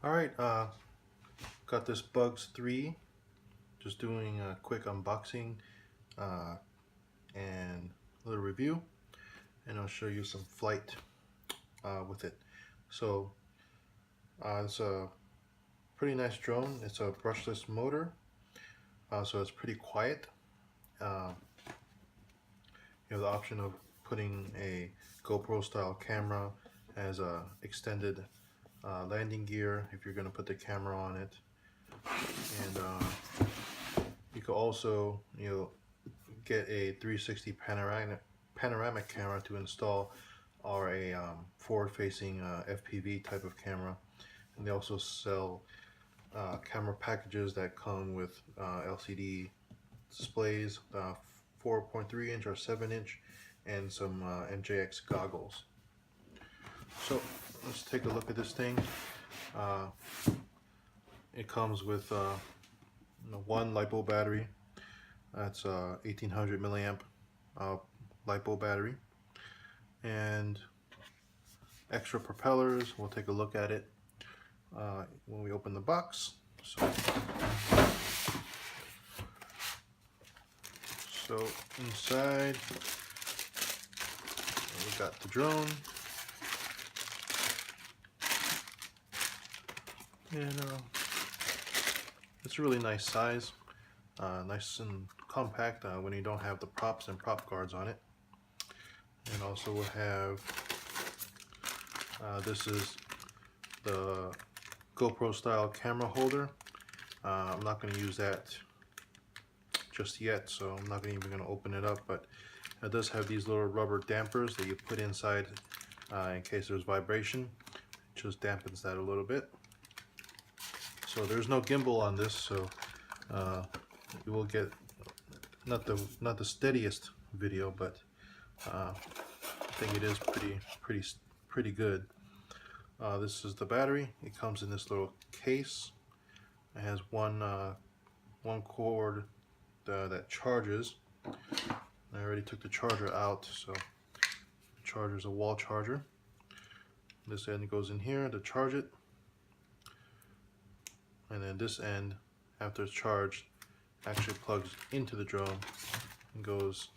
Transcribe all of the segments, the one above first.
Alright, got this Bugs 3, just doing a quick unboxing and a little review, and I'll show you some flight with it. So it's a pretty nice drone. It's a brushless motor, so it's pretty quiet. You have the option of putting a GoPro style camera as a extended landing gear if you're going to put the camera on it, and you could also get a 360 panoramic camera to install, or a forward-facing FPV type of camera. And they also sell camera packages that come with LCD displays, 4.3 inch or 7 inch, and some MJX goggles. So let's take a look at this thing. It comes with one LiPo battery. That's 1800 milliamp LiPo battery, and extra propellers. We'll take a look at it when we open the box. So inside we got the drone, and it's a really nice size, nice and compact when you don't have the props and prop guards on it. And also we'll have this is the GoPro style camera holder. I'm not going to use that just yet, so I'm not even going to open it up, but it does have these little rubber dampers that you put inside in case there's vibration. It just dampens that a little bit. So there's no gimbal on this, so you will get not the steadiest video, but I think it is pretty good. This is the battery. It comes in this little case. It has one cord that charges. I already took the charger out, so the charger's a wall charger. This end goes in here to charge it, and then this end, after it's charged, actually plugs into the drone and goes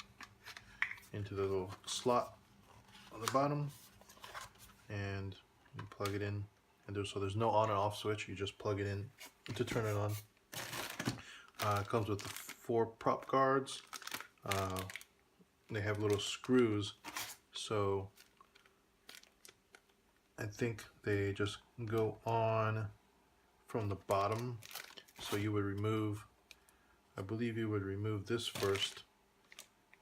into the little slot on the bottom, and you plug it in, and there's no on and off switch. You just plug it in to turn it on. It comes with the 4 prop guards. They have little screws, so I think they just go on from the bottom. So you would remove, I believe you would remove this first,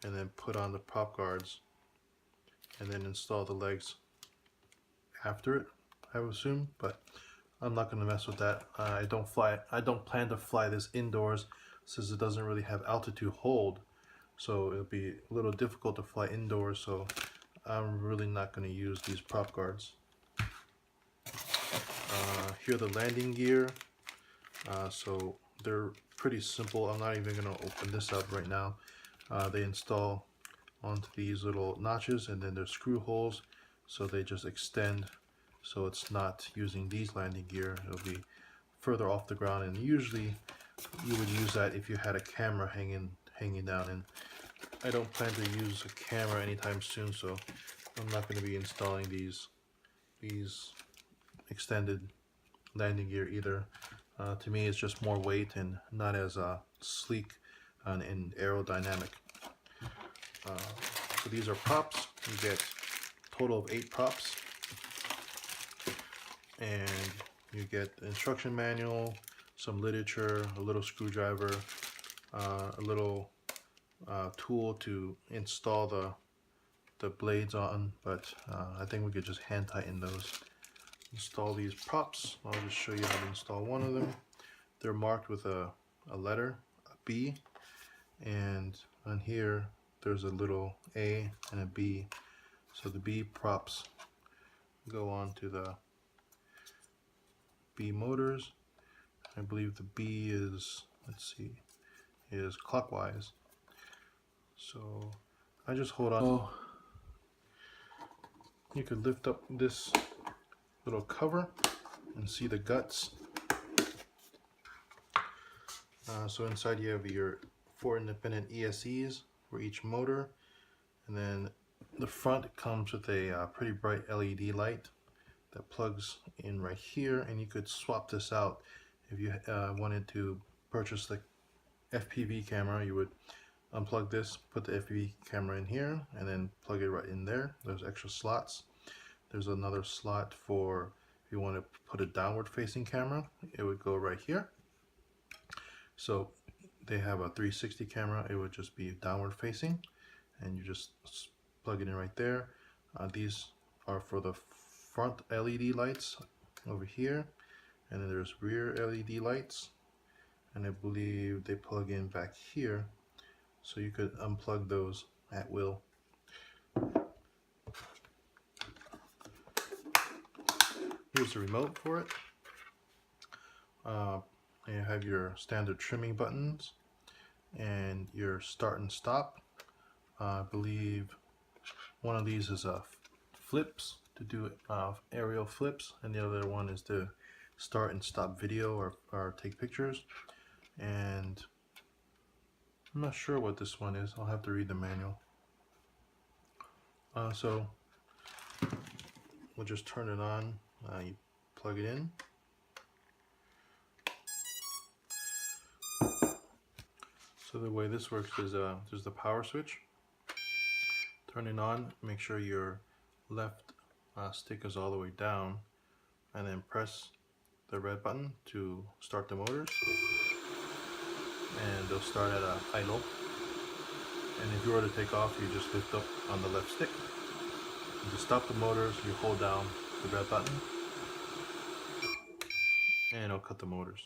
and then put on the prop guards, and then install the legs after it, I would assume, but I'm not going to mess with that. I don't plan to fly this indoors, since it doesn't really have altitude hold, so it'll be a little difficult to fly indoors, so I'm really not going to use these prop guards. Here are the landing gear. So they're pretty simple. I'm not even going to open this up right now. They install onto these little notches, and then there's screw holes, so they just extend, so it's not using these landing gear. It'll be further off the ground, and usually you would use that if you had a camera hanging down, and I don't plan to use a camera anytime soon, so I'm not going to be installing these extended landing gear either. To me, it's just more weight and not as sleek and aerodynamic. So these are props. You get a total of 8 props, and you get the instruction manual, some literature, a little screwdriver, a little tool to install the blades on, but I think we could just hand tighten those. Install these props. I'll just show you how to install one of them. They're marked with a letter, a B, and on here there's a little A and a B. So the B props go on to the B motors. I believe the B is, let's see, is clockwise. So I just hold on. So you could lift up this little cover, and see the guts. So inside you have your 4 independent ESCs for each motor, and then the front comes with a pretty bright LED light that plugs in right here, and you could swap this out if you wanted to purchase the FPV camera. You would unplug this, put the FPV camera in here, and then plug it right in there. There's extra slots. There's another slot for if you want to put a downward facing camera, it would go right here. So they have a 360 camera, it would just be downward facing, and you just plug it in right there. These are for the front LED lights over here, and then there's rear LED lights, and I believe they plug in back here, so you could unplug those at will. Here's the remote for it. You have your standard trimming buttons and your start and stop. I believe one of these is flips to do aerial flips, and the other one is to start and stop video or take pictures. And I'm not sure what this one is. I'll have to read the manual. So we'll just turn it on. You plug it in. So the way this works is there's the power switch. Turn it on, make sure your left stick is all the way down, and then press the red button to start the motors, and they'll start at idle. And if you were to take off, you just lift up on the left stick. And to stop the motors, you hold down the red button, and it'll cut the motors.